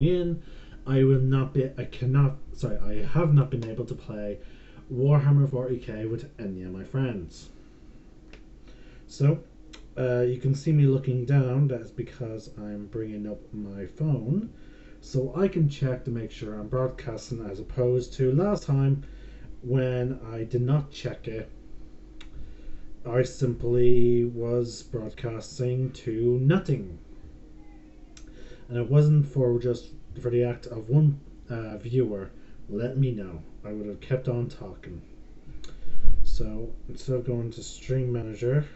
in, I have not been able to play Warhammer 40k with any of my friends. So, you can see me looking down. That's because I'm bringing up my phone so I can check to make sure I'm broadcasting, as opposed to last time when I did not check it. I simply was broadcasting to nothing, and it wasn't for the act of one viewer. Let me know. I would have kept on talking. So instead of going to Stream Manager,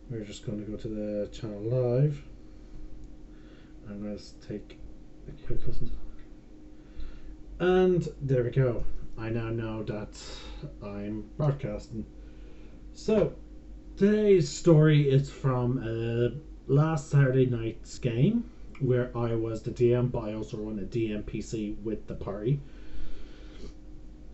we're just going to go to the channel live. I'm going to take a quick listen. And there we go. I now know that I'm broadcasting. So today's story is from last Saturday night's game, where I was the DM, but I also run a DM PC with the party.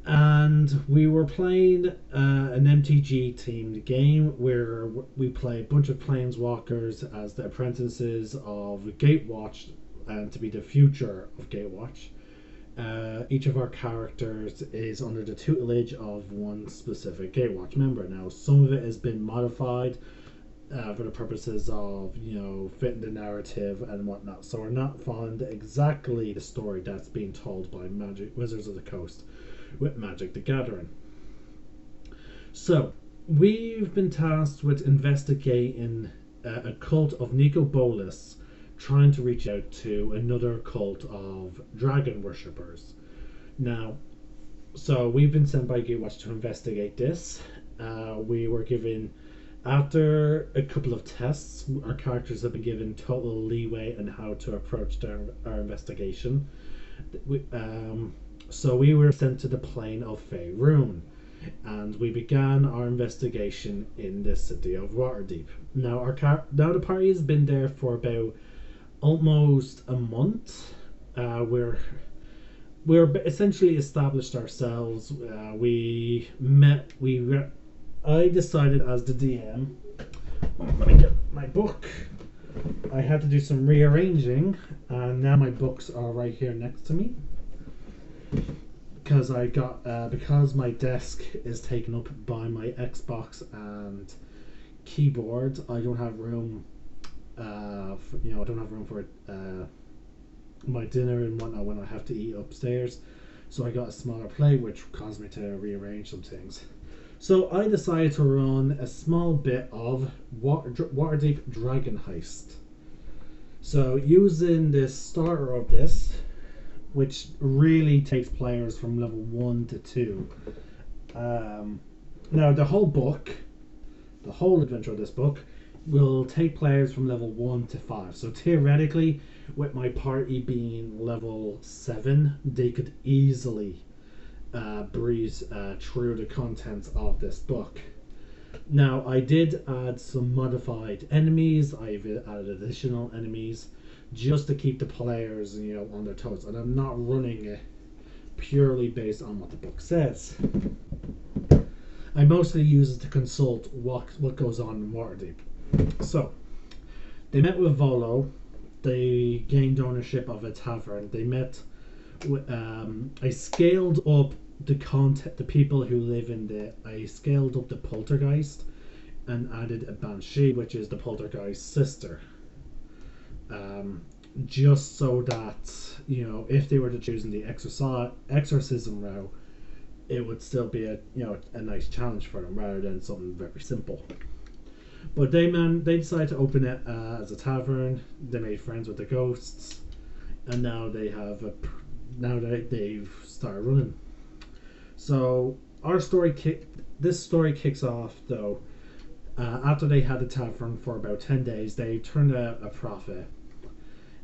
And we were playing an MTG themed game where we play a bunch of planeswalkers as the apprentices of Gatewatch, and to be the future of Gatewatch. Each of our characters is under the tutelage of one specific Gatewatch member. Now, some of it has been modified for the purposes of, fitting the narrative and whatnot. So we're not following exactly the story that's being told by Magic Wizards of the Coast with Magic the Gathering. So we've been tasked with investigating a cult of Nico Bolas trying to reach out to another cult of dragon worshippers. Now, so we've been sent by Gatewatch to investigate this. We were given, after a couple of tests, our characters have been given total leeway on how to approach our investigation. So we were sent to the plane of Faerun, and we began our investigation in the city of Waterdeep. Now, the party has been there for about almost a month. We're essentially established ourselves. I decided as the DM. Let me get my book. I had to do some rearranging, and now my books are right here next to me. Because my desk is taken up by my Xbox and keyboard, I don't have room. I don't have room for my dinner and whatnot when I have to eat upstairs. So I got a smaller plate, which caused me to rearrange some things. So I decided to run a small bit of Waterdeep Dragon Heist. So using the starter of this, which really takes players from level 1 to 2. Now the whole adventure of this book will take players from level 1 to 5. So theoretically, with my party being level 7, they could easily breeze through the contents of this book. Now, I did add some modified enemies. I've added additional enemies just to keep the players, on their toes. And I'm not running it purely based on what the book says. I mostly use it to consult what goes on in Waterdeep. So, they met with Volo. They gained ownership of a tavern. They met with, I scaled up the people who live in I scaled up the Poltergeist and added a Banshee, which is the Poltergeist's sister. Just so that, if they were to choose in the exorcism route, it would still be a nice challenge for them rather than something very simple. But they decided to open it as a tavern. They made friends with the ghosts, and now they've started running. So this story kicks off though. After they had the tavern for about 10 days, they turned out a profit,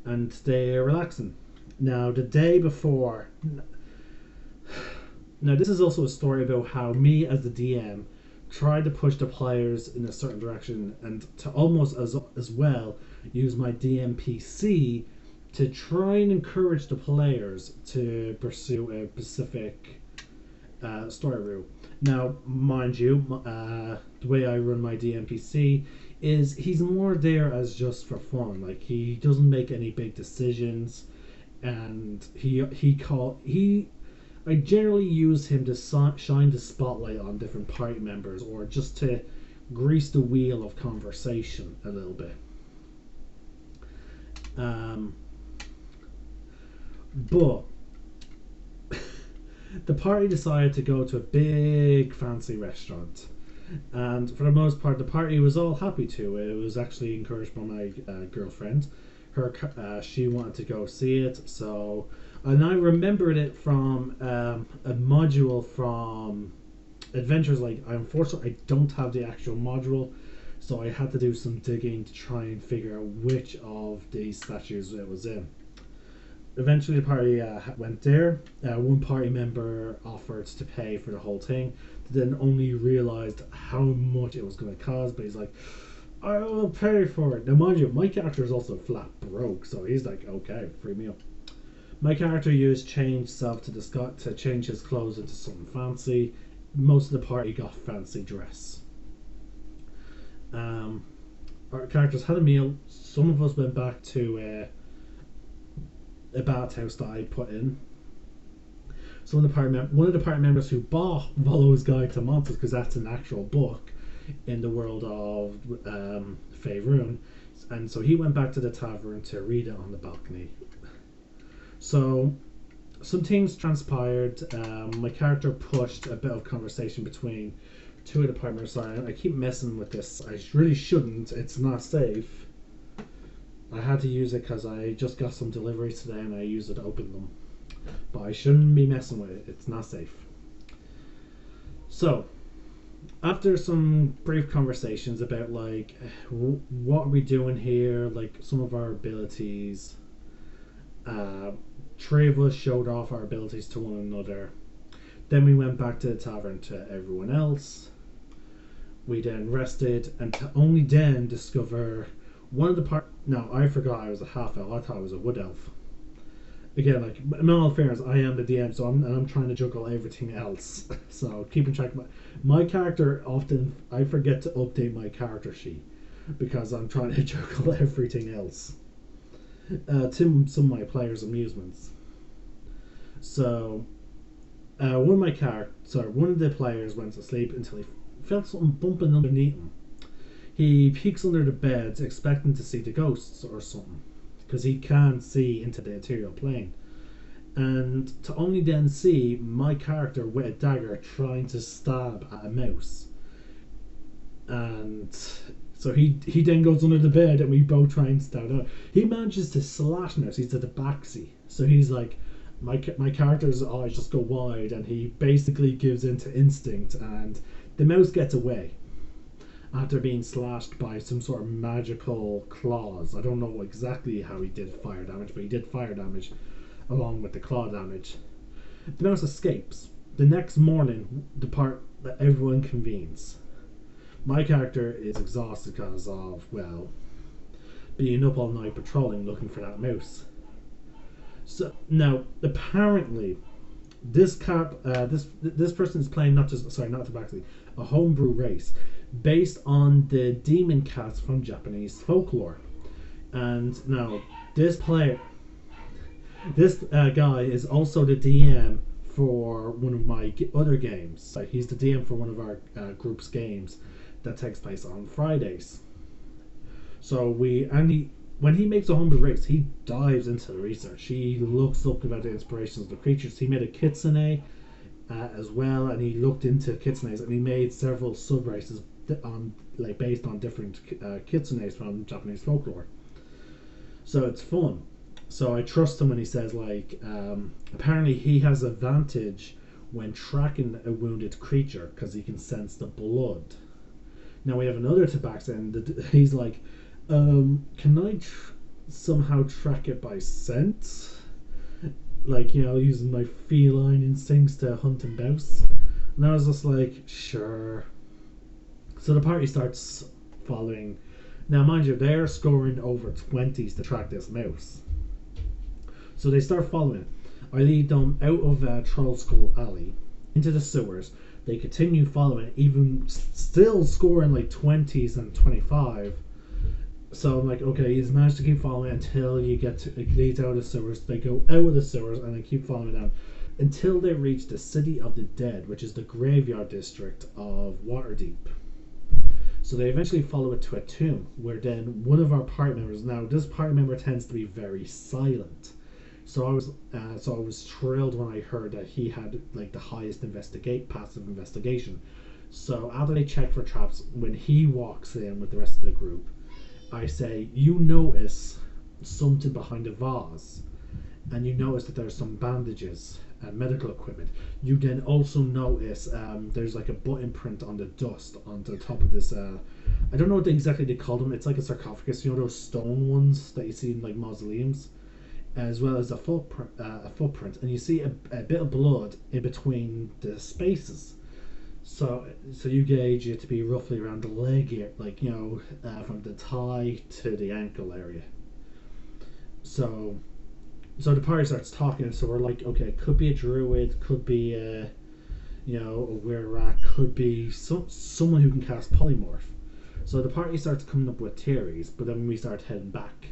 and they're relaxing. Now the day before. Now this is also a story about how me as the DM tried to push the players in a certain direction, and to almost as well use my DMPC to try and encourage the players to pursue a specific story route. Now, mind you, the way I run my DMPC is he's more there as just for fun. Like, he doesn't make any big decisions. and he I generally use him to shine the spotlight on different party members, or just to grease the wheel of conversation a little bit. Um, but the party decided to go to a big fancy restaurant, and for the most part, the party was all happy to. It was actually encouraged by my girlfriend. She wanted to go see it, so and I remembered it from a module from Adventures. Like, unfortunately, I don't have the actual module, so I had to do some digging to try and figure out which of these statues it was in. Eventually, the party went there. One party member offered to pay for the whole thing, then only realized how much it was going to cost. But he's like, "I will pay for it." Now, mind you, my character is also flat broke, so he's like, "Okay, free me up." My character used change self to change his clothes into something fancy. Most of the party got fancy dress. Our characters had a meal. Some of us went back to a bathhouse that I put in. One of the party members who bought Volo's Guide to Monsters, because that's an actual book in the world of Faerun, and so he went back to the tavern to read it on the balcony. So some things transpired. My character pushed a bit of conversation between two of the party members. Sorry, I keep messing with this. I really shouldn't. It's not safe. I had to use it because I just got some deliveries today and I used it to open them. But I shouldn't be messing with it. It's not safe. So, after some brief conversations about like what are we doing here, like some of our abilities, three of us showed off our abilities to one another. Then we went back to the tavern to everyone else. We then rested, and to only then discover one of the part. No, I forgot I was a half elf. I thought I was a wood elf. Again, like, in all fairness, I am the DM, so I'm trying to juggle everything else. So keeping track of my character, often I forget to update my character sheet because I'm trying to juggle everything else. To some of my players' amusements. So one of the players went to sleep until he felt something bumping underneath him. He peeks under the bed, expecting to see the ghosts or something, because he can't see into the ethereal plane. And to only then see my character with a dagger trying to stab at a mouse. And so he then goes under the bed and we both try and stab out. He manages to slash mouse. He's at the backseat. So he's like, my character's eyes just go wide, and he basically gives in to instinct, and the mouse gets away after being slashed by some sort of magical claws. I don't know exactly how he did fire damage, but he did fire damage along with the claw damage. The mouse escapes. The next morning, the part that everyone convenes. My character is exhausted because of, well, being up all night patrolling looking for that mouse. So now, apparently, this person is playing not to backseat, a homebrew race based on the demon cats from Japanese folklore. And now this guy is also the DM for one of my other games. So he's the DM for one of our group's games that takes place on Fridays. So when he makes a homebrew race, he dives into the research. He looks up about the inspirations of the creatures. He made a kitsune as well, and he looked into kitsunes, and he made several sub races based on different kitsunes from Japanese folklore. So it's fun. So I trust him when he says apparently he has advantage when tracking a wounded creature because he can sense the blood. Now we have another tabaxi, and he's like, can I somehow track it by scent? Using my feline instincts to hunt and mouse. And I was just like, sure. So the party starts following. Now, mind you, they're scoring over 20s to track this mouse. So they start following. I lead them out of Troll Skull Alley into the sewers. They continue following, even still scoring like 20s and 25. So I'm like, okay, he's managed to keep following until you get to it leads out of the sewers. They go out of the sewers and they keep following down until they reach the City of the Dead, which is the graveyard district of Waterdeep. So they eventually follow it to a tomb, where then one of our party members. Now this party member tends to be very silent, so I was thrilled when I heard that he had like the highest investigate passive investigation. So after they check for traps, when he walks in with the rest of the group, I say, you notice something behind the vase, and you notice that there's some bandages and medical equipment. You then also notice there's like a butt imprint on the dust on the top of this. I don't know what exactly they call them. It's like a sarcophagus. You know those stone ones that you see in like mausoleums, as well as a footprint, and you see a bit of blood in between the spaces. So you gauge it to be roughly around the leg here, like from the thigh to the ankle area. So so the party starts talking. So we're like, okay, it could be a druid, could be a were rat, could be someone who can cast polymorph. So the party starts coming up with theories, but then we start heading back,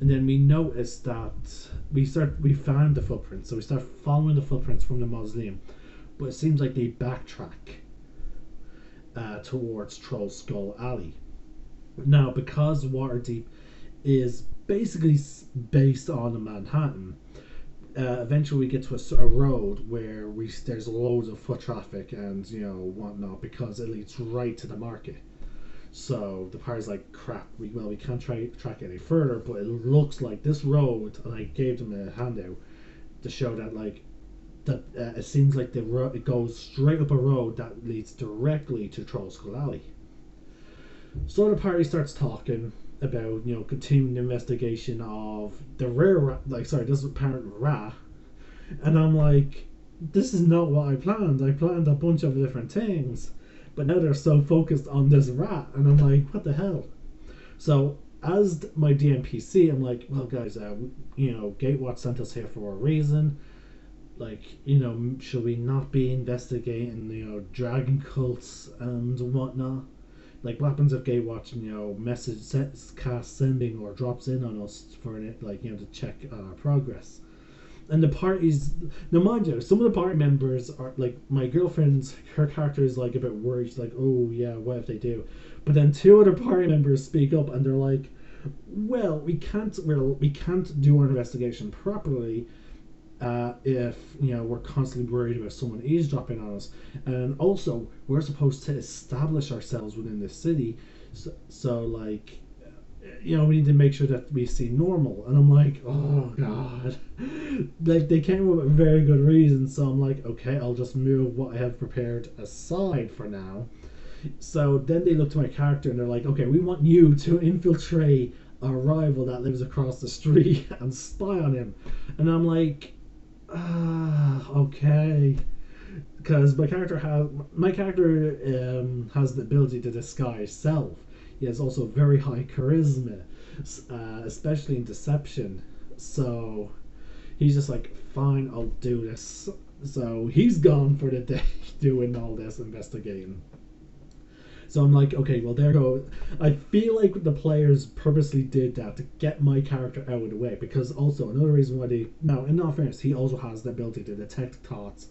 and then we notice that we found the footprints. So we start following the footprints from the mausoleum, but it seems like they backtrack towards Troll Skull Alley. Now, because Waterdeep is basically based on Manhattan, eventually we get to a road where there's loads of foot traffic and whatnot, because it leads right to the market. So the party's like, crap, we can't track any further, but it looks like this road, and I gave them a handout to show that it seems like it goes straight up a road that leads directly to Troll Skull Alley. So the party starts talking about continuing the investigation of the this apparent rat, and I'm like, this is not what I planned. I planned a bunch of different things, but now they're so focused on this rat, and I'm like, what the hell? So as my DMPC, I'm like, well, guys, Gatewatch sent us here for a reason. Like, should we not be investigating, dragon cults and whatnot? Like, what happens if Gatewatch, message cast sending or drops in on us for it, like, to check our progress? And the parties, now mind you, some of the party members are like, my girlfriend's, her character is like a bit worried. She's like, oh yeah, what if they do? But then two other party members speak up and they're like, well, we can't do our investigation properly if we're constantly worried about someone eavesdropping on us, and also we're supposed to establish ourselves within the city, so like we need to make sure that we see normal. And I'm like, oh god, like they came up with very good reasons. So I'm like, okay, I'll just move what I have prepared aside for now. So then they look to my character and they're like, okay, we want you to infiltrate a rival that lives across the street and spy on him. And I'm like, okay, because my character has the ability to disguise self. He has also very high charisma, especially in deception. So he's just like, fine, I'll do this. So he's gone for the day doing all this investigating. So I'm like, okay, well, there go. I feel like the players purposely did that to get my character out of the way, because also another reason why now, in all fairness, he also has the ability to detect thoughts,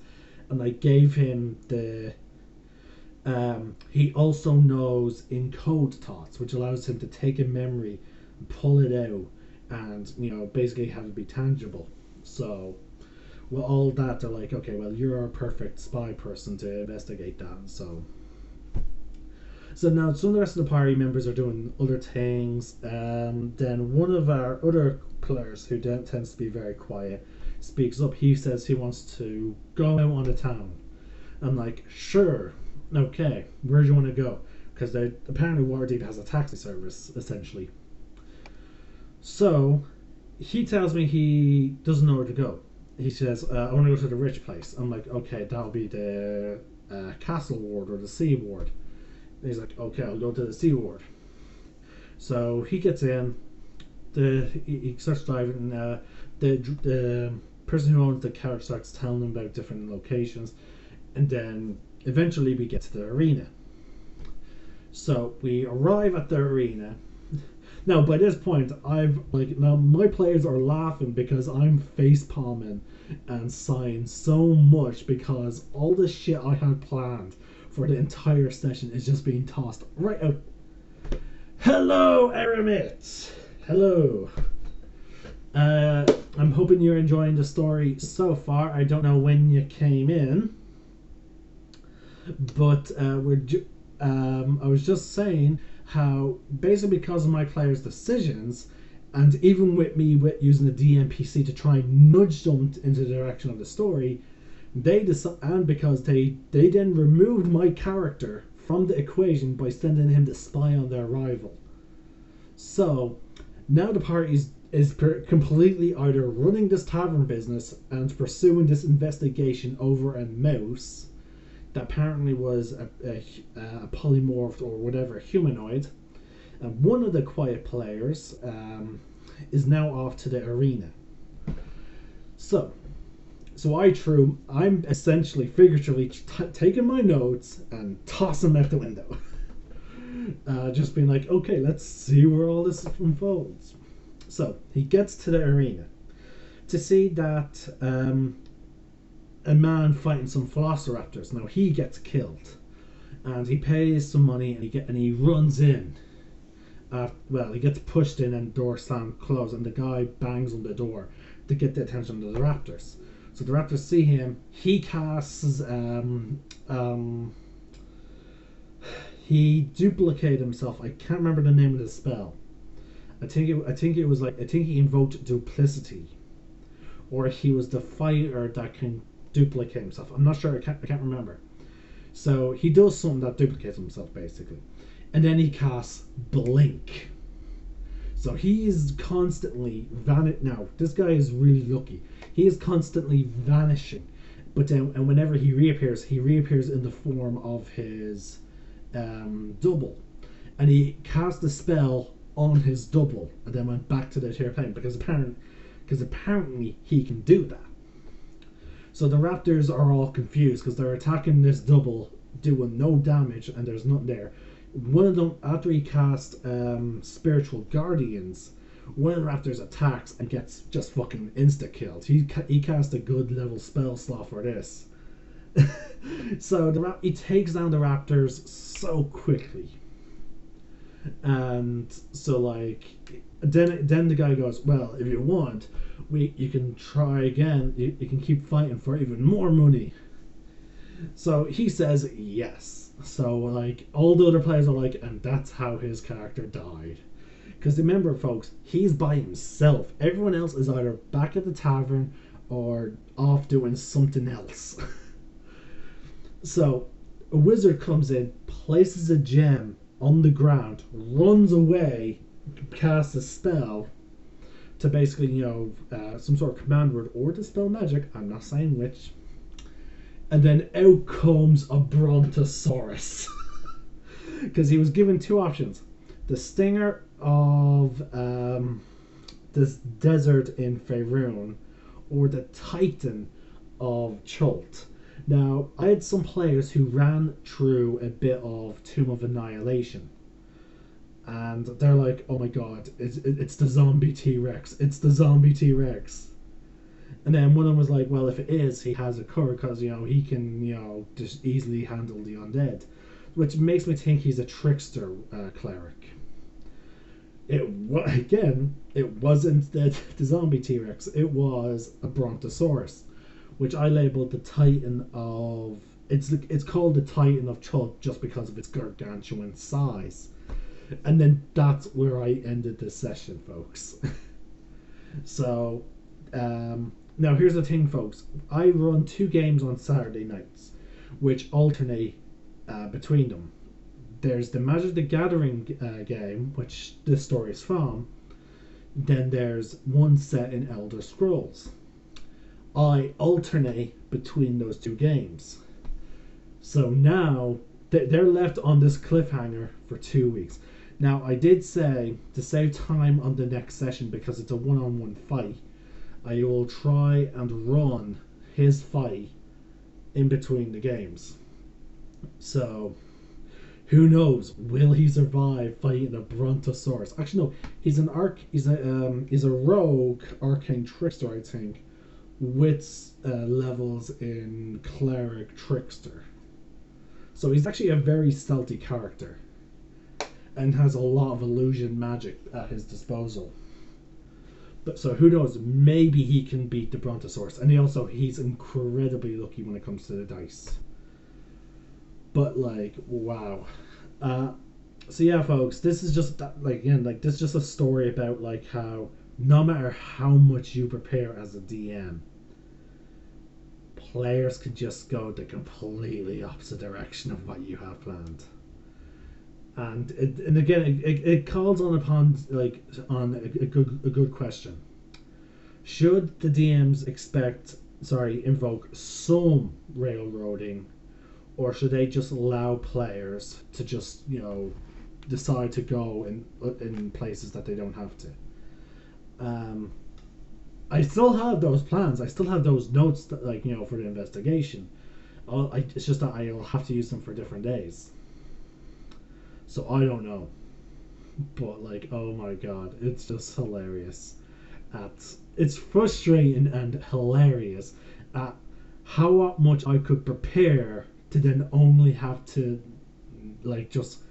and I gave him he also knows encode thoughts, which allows him to take a memory, pull it out, and basically have it be tangible. So with all that, they're like, okay, well, you're a perfect spy person to investigate that. So now some of the rest of the party members are doing other things. Then one of our other players, who tends to be very quiet, speaks up. He says he wants to go out on the town. I'm like, sure, okay, where do you want to go? Because apparently Waterdeep has a taxi service, essentially. So he tells me he doesn't know where to go. He says, I want to go to the rich place. I'm like, okay, that'll be the castle ward or the sea ward. And he's like, okay, I'll go to the sea ward. So he gets in. He starts driving. The person who owns the carriage starts telling him about different locations, and then eventually we get to the arena. So we arrive at the arena. Now, by this point, now my players are laughing because I'm face palming and sighing so much because all the shit I had planned for the entire session is just being tossed right out. Hello, Aramis. Hello. I'm hoping you're enjoying the story so far. I don't know when you came in, but I was just saying how basically because of my players' decisions, and even with me using the DMPC to try and nudge them into the direction of the story, and because they then removed my character from the equation by sending him to spy on their rival. So now the party is completely either running this tavern business and pursuing this investigation over a mouse that apparently was a polymorphed or whatever humanoid, and one of the quiet players is now off to the arena. So I'm essentially figuratively taking my notes and tossing them out the window. Just being like, okay, let's see where all this unfolds. So he gets to the arena to see that a man fighting some velociraptors. Now he gets killed, and he pays some money, and he runs in. He gets pushed in, and the door slams closed, and the guy bangs on the door to get the attention of the raptors. So the raptors see him. He casts he duplicated himself. I can't remember the name of the spell. I think he invoked duplicity, or he was the fighter that can duplicate himself. I'm not sure. I can't remember. So he does something that duplicates himself basically, and then he casts blink. So he is constantly Now this guy is really lucky. He is constantly vanishing, but then and whenever he reappears in the form of his double, and he cast the spell on his double and then went back to the tier plane because apparently he can do that. So the raptors are all confused because they're attacking this double doing no damage and there's nothing there. One of them, after he cast spiritual guardians, one of the raptors attacks and gets just fucking insta killed. He cast a good level spell slot for this. So he takes down the raptors so quickly, and so then the guy goes, well, if you want, you can try again. You can keep fighting for even more money. So he says yes. So all the other players are and that's how his character died. Because remember, folks, he's by himself. Everyone else is either back at the tavern or off doing something else. So a wizard comes in, places a gem on the ground, runs away, casts a spell to basically, some sort of command word or dispel magic. I'm not saying which. And then out comes a brontosaurus. Because he was given two options: the stinger of this desert in Faerun, or the titan of Chult. Now, I had some players who ran through a bit of Tomb of Annihilation, and they're like, oh my god, it's the zombie T-Rex. It's the zombie T-Rex. And then one of them was like, well, if it is, he has a cover because, he can, just easily handle the undead. Which makes me think he's a trickster cleric. It wasn't the zombie T-Rex. It was a brontosaurus, which I labeled the Titan of... It's called the Titan of Chult just because of its gargantuan size. And then that's where I ended this session, folks. So, now here's the thing, folks. I run 2 games on Saturday nights, which alternate between them. There's the Magic the Gathering game, which this story is from. Then there's one set in Elder Scrolls. I alternate between those 2 games. So now they're left on this cliffhanger for 2 weeks. Now, I did say to save time on the next session, because it's a one-on-one fight, I will try and run his fight in between the games. So Who knows? Will he survive fighting a brontosaurus? Actually, no. He's a rogue arcane trickster, I think, with levels in cleric trickster. So he's actually a very stealthy character, and has a lot of illusion magic at his disposal. But so who knows? Maybe he can beat the brontosaurus, and he's incredibly lucky when it comes to the dice. But like, wow. Uh, so yeah, folks, this is just this is just a story about like how no matter how much you prepare as a DM, players could just go the completely opposite direction of what you have planned. And again, it calls on a good question. Should the DMs invoke some railroading, or should they just allow players to just decide to go in places that they don't have to? I still have those plans. I still have those notes that, for the investigation. It's just that I'll have to use them for different days. So I don't know. But oh my god, it's just hilarious. It's frustrating and hilarious at how much I could prepare to then only have to just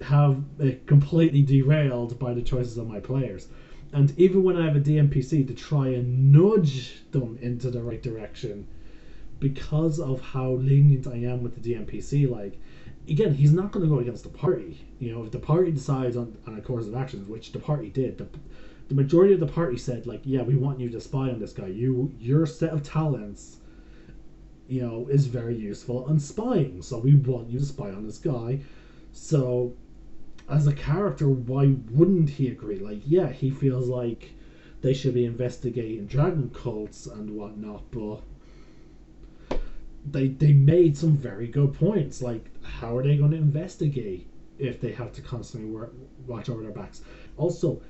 have it completely derailed by the choices of my players. And even when I have a DMPC to try and nudge them into the right direction, because of how lenient I am with the DMPC, again, he's not going to go against the party. If the party decides on a course of actions, which the party did, the majority of the party said, yeah, we want you to spy on this guy. Your set of talents, is very useful on spying. So we want you to spy on this guy. So, as a character, why wouldn't he agree? Yeah, he feels like they should be investigating dragon cults and whatnot, but they made some very good points. How are they going to investigate if they have to constantly watch over their backs? Also,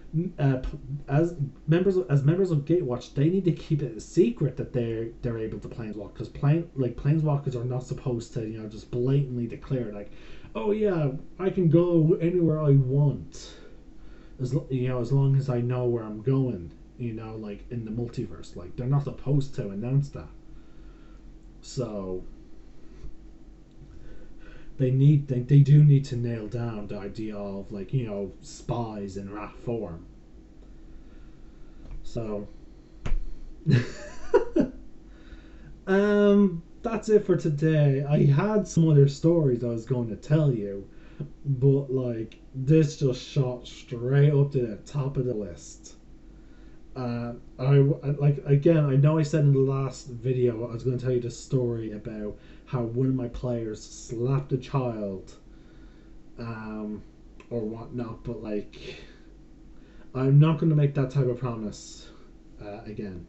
as members of Gatewatch, they need to keep it a secret that they're able to planeswalk, because planeswalkers are not supposed to just blatantly declare oh yeah, I can go anywhere I want, as long as I know where I'm going. In the multiverse, they're not supposed to announce that. So they do need to nail down the idea of spies in rat form. So that's it for today. I had some other stories I was going to tell you, but this just shot straight up to the top of the list. I know I said in the last video I was going to tell you the story about how one of my players slapped a child, or whatnot, but I'm not going to make that type of promise again,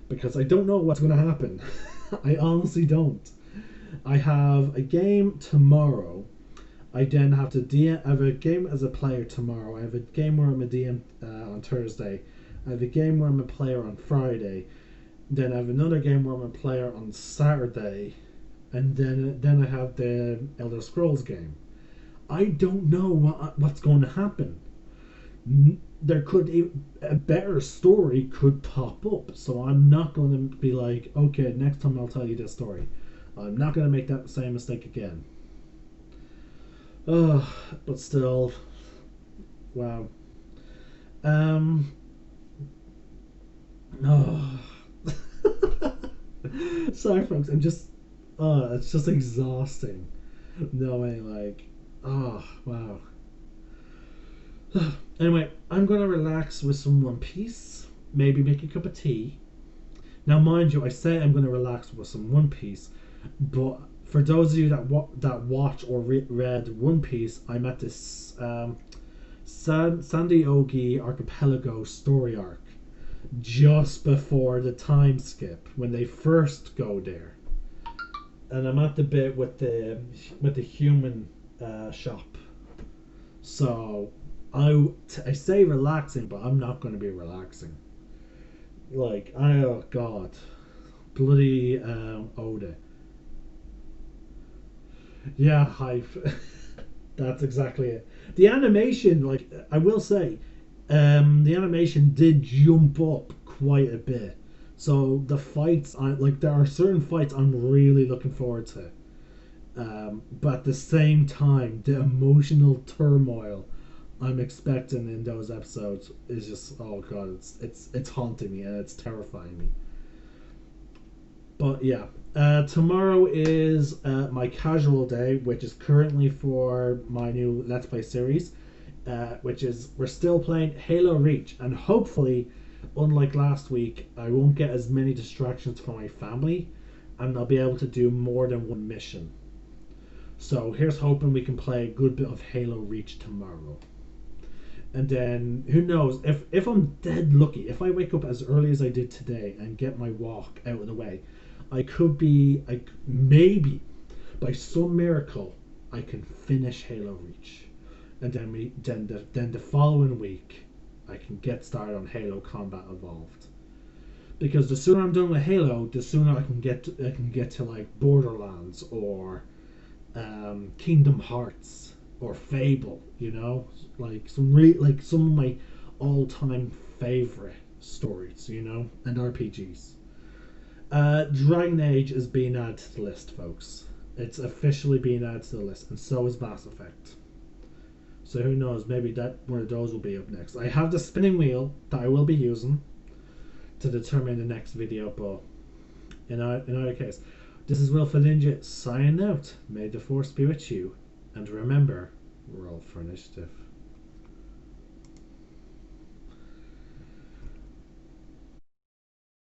because I don't know what's going to happen. I honestly don't. I have a game tomorrow. I then have to DM. I have a game as a player tomorrow. I have a game where I'm a DM on Thursday. I have a game where I'm a player on Friday. Then I have another game where I'm a player on Saturday. And then I have the Elder Scrolls game. I don't know what's going to happen. There could a better story could pop up. So I'm not going to be okay, next time I'll tell you this story. I'm not going to make that same mistake again. But still, wow. Sorry, folks. It's just exhausting knowing, wow. Anyway, I'm gonna relax with some One Piece. Maybe make a cup of tea. Now, mind you, I say I'm gonna relax with some One Piece, but for those of you that watch or read One Piece, I'm at this Sandy Ogi Archipelago story arc, just before the time skip when they first go there, and I'm at the bit with the human shop. So I say relaxing, but I'm not going to be relaxing. Oh god, bloody Oda. Yeah, hype. That's exactly it. The animation, like I will say, the animation did jump up quite a bit. So the fights, like there are certain fights I'm really looking forward to. But at the same time, the emotional turmoil I'm expecting in those episodes is just, oh god, it's haunting me and it's terrifying me. But yeah, tomorrow is my casual day, which is currently for my new Let's Play series, which is we're still playing Halo Reach, and hopefully, unlike last week, I won't get as many distractions from my family, and I'll be able to do more than one mission. So here's hoping we can play a good bit of Halo Reach tomorrow. And then who knows, if I'm dead lucky, if I wake up as early as I did today and get my walk out of the way, I could be like maybe by some miracle I can finish Halo Reach, and then the following week I can get started on Halo Combat Evolved. Because the sooner I'm done with Halo, the sooner I can get to like Borderlands or Kingdom Hearts or Fable. You know, like like some of my all-time favorite stories. You know, and RPGs. Dragon Age is being added to the list, folks. It's officially being added to the list, and so is Mass Effect. So who knows? Maybe that one of those will be up next. I have the spinning wheel that I will be using to determine the next video, but in either case, this is Will for Ninja signing out. May the force be with you, and remember, roll for initiative.